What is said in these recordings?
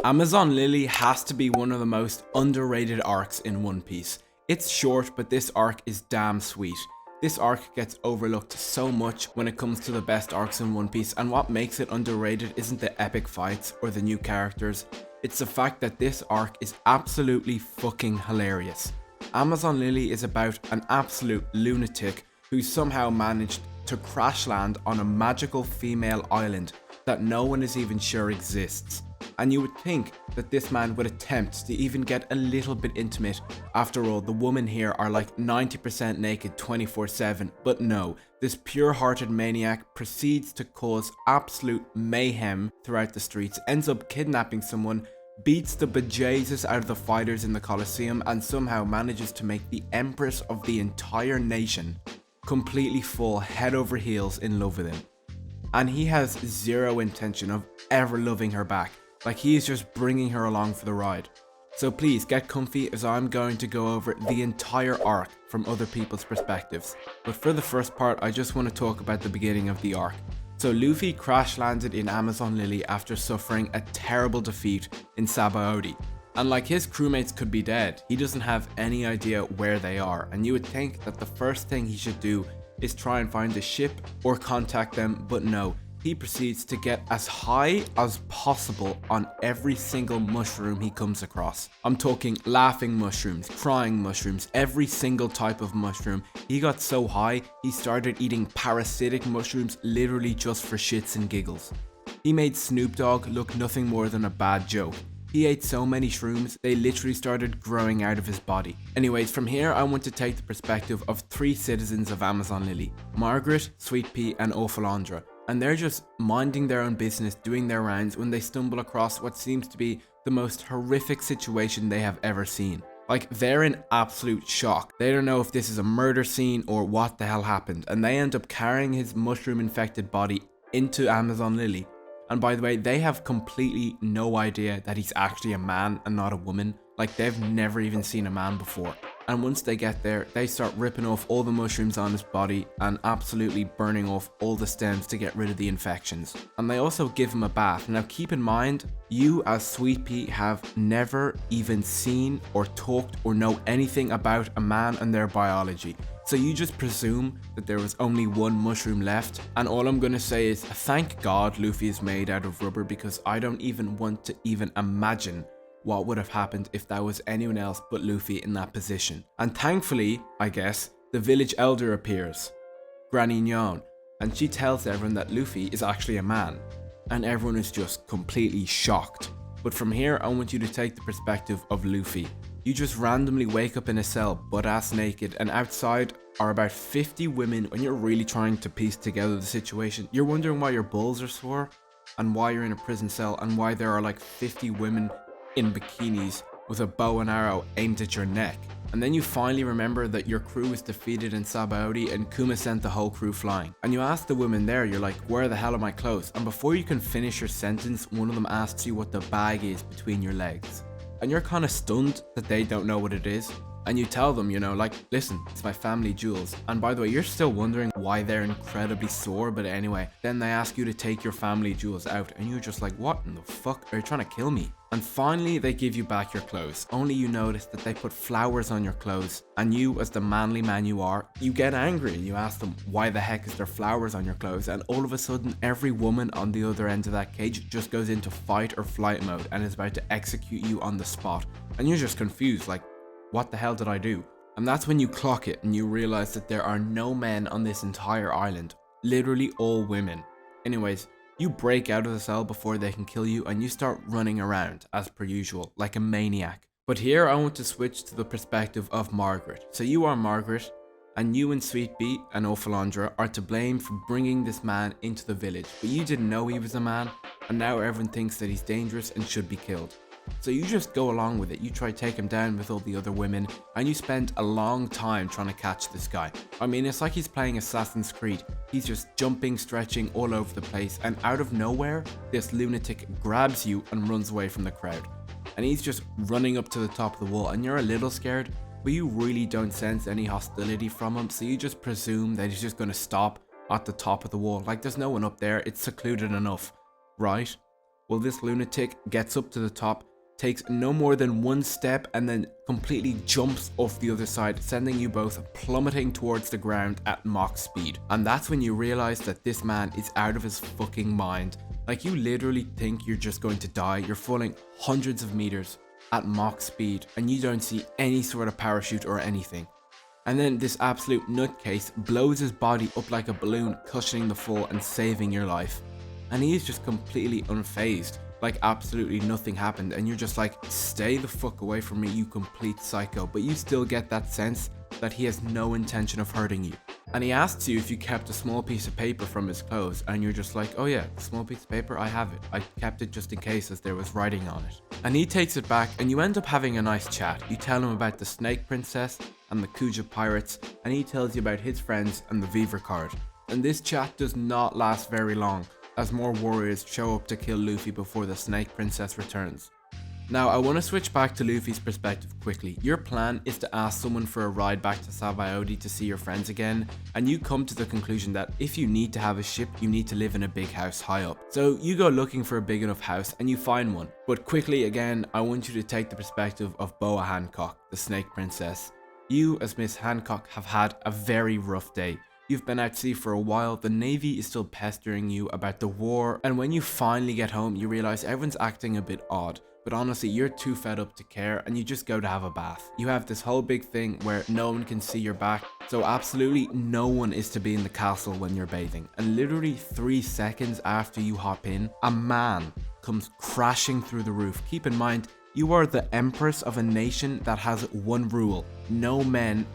Amazon Lily has to be one of the most underrated arcs in One Piece. It's short, but this arc is damn sweet. This arc gets overlooked so much when it comes to the best arcs in One Piece, and what makes it underrated isn't the epic fights or the new characters, it's the fact that this arc is absolutely fucking hilarious. Amazon Lily is about an absolute lunatic who somehow managed to crash land on a magical female island that no one is even sure exists. And you would think that this man would attempt to even get a little bit intimate. After all, the women here are like 90% naked 24/7, but no, this pure-hearted maniac proceeds to cause absolute mayhem throughout the streets, ends up kidnapping someone, beats the bejesus out of the fighters in the Colosseum, and somehow manages to make the empress of the entire nation completely fall head over heels in love with him. And he has zero intention of ever loving her back. Like, he is just bringing her along for the ride. So please get comfy, as I'm going to go over the entire arc from other people's perspectives. But for the first part, I just want to talk about the beginning of the arc. So Luffy crash landed in Amazon Lily after suffering a terrible defeat in Sabaody. And like his crewmates could be dead, he doesn't have any idea where they are. And you would think that the first thing he should do is try and find the ship or contact them, but no. He proceeds to get as high as possible on every single mushroom he comes across. I'm talking laughing mushrooms, crying mushrooms, every single type of mushroom. He got so high, he started eating parasitic mushrooms literally just for shits and giggles. He made Snoop Dogg look nothing more than a bad joke. He ate so many shrooms, they literally started growing out of his body. Anyways, from here I want to take the perspective of three citizens of Amazon Lily: Margaret, Sweet Pea and Ophalandra. And they're just minding their own business, doing their rounds, when they stumble across what seems to be the most horrific situation they have ever seen. Like, they're in absolute shock. They don't know if this is a murder scene or what the hell happened, and they end up carrying his mushroom infected body into Amazon Lily. And by the way, they have completely no idea that he's actually a man and not a woman. Like, they've never even seen a man before. And once they get there, they start ripping off all the mushrooms on his body and absolutely burning off all the stems to get rid of the infections. And they also give him a bath. Now keep in mind, you as Sweet Pea have never even seen or talked or know anything about a man and their biology. So you just presume that there was only one mushroom left. And all I'm gonna say is, thank God Luffy is made out of rubber, because I don't even want to even imagine what would have happened if that was anyone else but Luffy in that position. And thankfully, I guess, the village elder appears, Granny Nyon, and she tells everyone that Luffy is actually a man. And everyone is just completely shocked. But from here, I want you to take the perspective of Luffy. You just randomly wake up in a cell, butt-ass naked, and outside are about 50 women. When you're really trying to piece together the situation, you're wondering why your balls are sore, and why you're in a prison cell, and why there are like 50 women in bikinis with a bow and arrow aimed at your neck. And then you finally remember that your crew was defeated in Sabaody and Kuma sent the whole crew flying. And you ask the women there, you're like, where the hell are my clothes? And before you can finish your sentence, one of them asks you what the bag is between your legs. And you're kind of stunned that they don't know what it is. And you tell them, you know, like, listen, it's my family jewels. And by the way, you're still wondering why they're incredibly sore, but anyway, then they ask you to take your family jewels out, and you're just like, what in the fuck? Are you trying to kill me? And finally, they give you back your clothes. Only you notice that they put flowers on your clothes, and you, as the manly man you are, you get angry and you ask them, why the heck is there flowers on your clothes? And all of a sudden, every woman on the other end of that cage just goes into fight or flight mode and is about to execute you on the spot. And you're just confused, like, what the hell did I do? And that's when you clock it and you realize that there are no men on this entire island. Literally all women. Anyways, you break out of the cell before they can kill you, and you start running around as per usual, like a maniac. But here I want to switch to the perspective of Margaret. So you are Margaret, and you and Sweet Pea and Ophalandra are to blame for bringing this man into the village. But you didn't know he was a man, and now everyone thinks that he's dangerous and should be killed. So you just go along with it. You try to take him down with all the other women, and you spend a long time trying to catch this guy. I mean, it's like he's playing Assassin's Creed. He's just jumping, stretching all over the place, and out of nowhere, this lunatic grabs you and runs away from the crowd. And he's just running up to the top of the wall, and you're a little scared, but you really don't sense any hostility from him, so you just presume that he's just going to stop at the top of the wall. Like, there's no one up there, it's secluded enough, right? Well, this lunatic gets up to the top, takes no more than one step, and then completely jumps off the other side, sending you both plummeting towards the ground at Mach speed. And that's when you realize that this man is out of his fucking mind. Like, you literally think you're just going to die. You're falling hundreds of meters at Mach speed, and you don't see any sort of parachute or anything. And then this absolute nutcase blows his body up like a balloon, cushioning the fall and saving your life. And he is just completely unfazed, like absolutely nothing happened, and you're just like, stay the fuck away from me, you complete psycho. But you still get that sense that he has no intention of hurting you. And he asks you if you kept a small piece of paper from his clothes, and you're just like, oh yeah, a small piece of paper, I have it. I kept it just in case, as there was writing on it. And he takes it back, and you end up having a nice chat. You tell him about the Snake Princess and the Kuja pirates, and he tells you about his friends and the Viver card. And this chat does not last very long, as more warriors show up to kill Luffy before the Snake Princess returns. Now, I want to switch back to Luffy's perspective quickly. Your plan is to ask someone for a ride back to Sabaody to see your friends again, and you come to the conclusion that if you need to have a ship, you need to live in a big house high up. So you go looking for a big enough house and you find one. But quickly again, I want you to take the perspective of Boa Hancock, the Snake Princess. You, as Miss Hancock, have had a very rough day. You've been out to sea for a while, the Navy is still pestering you about the war, and when you finally get home, you realize everyone's acting a bit odd. But honestly, you're too fed up to care, and you just go to have a bath. You have this whole big thing where no one can see your back, so absolutely no one is to be in the castle when you're bathing. And literally 3 seconds after you hop in, a man comes crashing through the roof. Keep in mind, you are the empress of a nation that has one rule: no men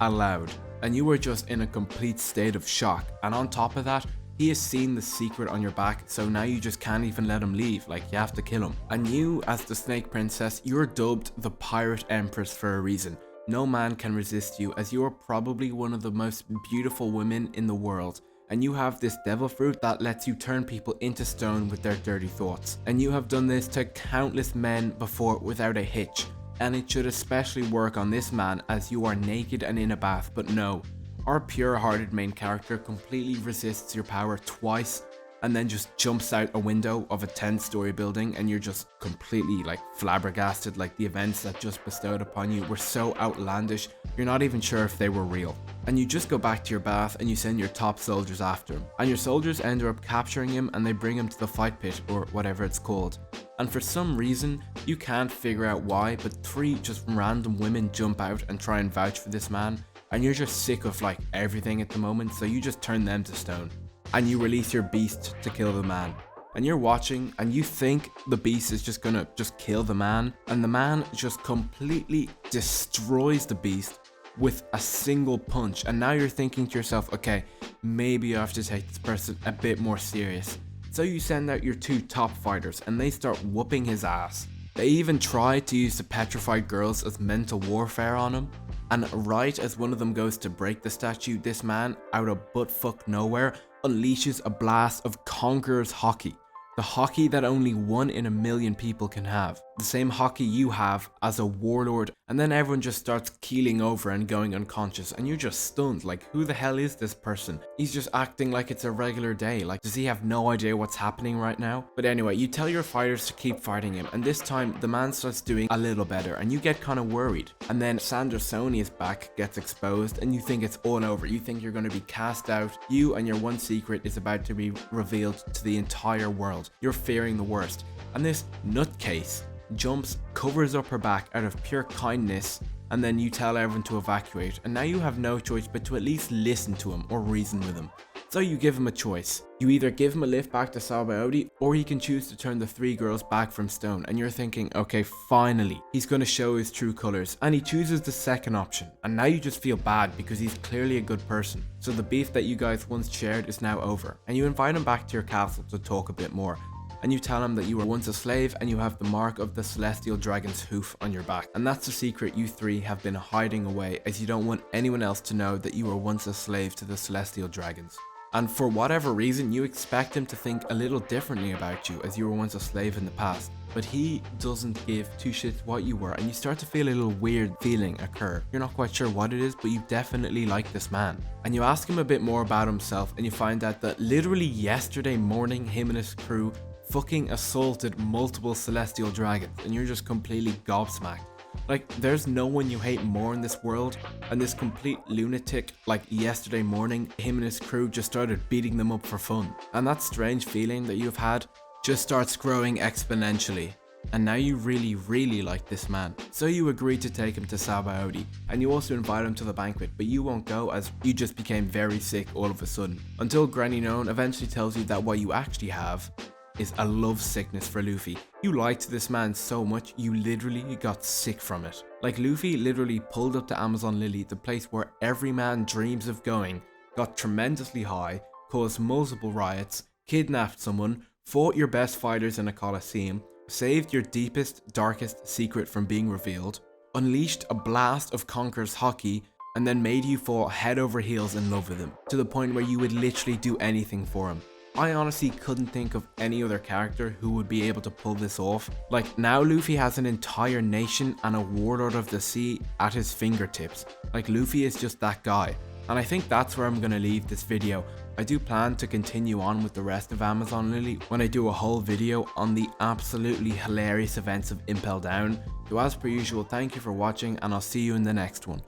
allowed. And you were just in a complete state of shock. And on top of that, he has seen the secret on your back, so now you just can't even let him leave. Like, you have to kill him. And you, as the Snake Princess, you're dubbed the Pirate Empress for a reason. No man can resist you, as you are probably one of the most beautiful women in the world. And you have this devil fruit that lets you turn people into stone with their dirty thoughts. And you have done this to countless men before without a hitch. And it should especially work on this man, as you are naked and in a bath. But no, our pure-hearted main character completely resists your power twice, and then just jumps out a window of a 10-story building, and you're just completely like flabbergasted. Like, the events that just bestowed upon you were so outlandish, you're not even sure if they were real. And you just go back to your bath and you send your top soldiers after him. And your soldiers end up capturing him, and they bring him to the fight pit, or whatever it's called. And for some reason, you can't figure out why, but 3 just random women jump out and try and vouch for this man. And you're just sick of like everything at the moment, so you just turn them to stone. And you release your beast to kill the man. And you're watching, and you think the beast is just gonna kill the man. And the man just completely destroys the beast with a single punch. And now you're thinking to yourself, okay, maybe I have to take this person a bit more serious. So you send out your 2 top fighters, and they start whooping his ass. They even try to use the petrified girls as mental warfare on him. And right as one of them goes to break the statue, this man, out of buttfuck nowhere, unleashes a blast of Conqueror's Haki. The Haki that only 1 in a million people can have. The same Haki you have as a warlord, and then everyone just starts keeling over and going unconscious, and you're just stunned. Like, who the hell is this person? He's just acting like it's a regular day. Like, does he have no idea what's happening right now? But anyway, you tell your fighters to keep fighting him, and this time the man starts doing a little better, and you get kind of worried. And then Sandra Sonia's back gets exposed, and you think it's all over. You think you're going to be cast out. You and your one secret is about to be revealed to the entire world. You're fearing the worst. And this nutcase jumps, covers up her back out of pure kindness, and then you tell everyone to evacuate. And now you have no choice but to at least listen to him or reason with him. So you give him a choice. You either give him a lift back to Sabaody, or he can choose to turn the 3 girls back from stone. And you're thinking, okay, finally, he's going to show his true colors. And he chooses the second option. And now you just feel bad, because he's clearly a good person. So the beef that you guys once shared is now over. And you invite him back to your castle to talk a bit more. And you tell him that you were once a slave, and you have the mark of the celestial dragon's hoof on your back. And that's the secret you 3 have been hiding away, as you don't want anyone else to know that you were once a slave to the celestial dragons. And for whatever reason, you expect him to think a little differently about you, as you were once a slave in the past. But he doesn't give 2 shits what you were, and you start to feel a little weird feeling occur. You're not quite sure what it is, but you definitely like this man. And you ask him a bit more about himself, and you find out that literally yesterday morning, him and his crew fucking assaulted multiple celestial dragons, and you're just completely gobsmacked. Like, there's no one you hate more in this world, and this complete lunatic, like yesterday morning, him and his crew just started beating them up for fun. And that strange feeling that you've had just starts growing exponentially. And now you really like this man. So you agree to take him to Sabaody, and you also invite him to the banquet, but you won't go as you just became very sick all of a sudden. Until Granny Known eventually tells you that what you actually have is a love sickness for Luffy. You liked this man so much, you literally got sick from it. Like, Luffy literally pulled up to Amazon Lily, the place where every man dreams of going, got tremendously high, caused multiple riots, kidnapped someone, fought your best fighters in a coliseum, saved your deepest, darkest secret from being revealed, unleashed a blast of Conqueror's Haki, and then made you fall head over heels in love with him, to the point where you would literally do anything for him. I honestly couldn't think of any other character who would be able to pull this off. Like, now Luffy has an entire nation and a warlord of the sea at his fingertips. Like, Luffy is just that guy. And I think that's where I'm gonna leave this video. I do plan to continue on with the rest of Amazon Lily when I do a whole video on the absolutely hilarious events of Impel Down. So as per usual, thank you for watching, and I'll see you in the next one.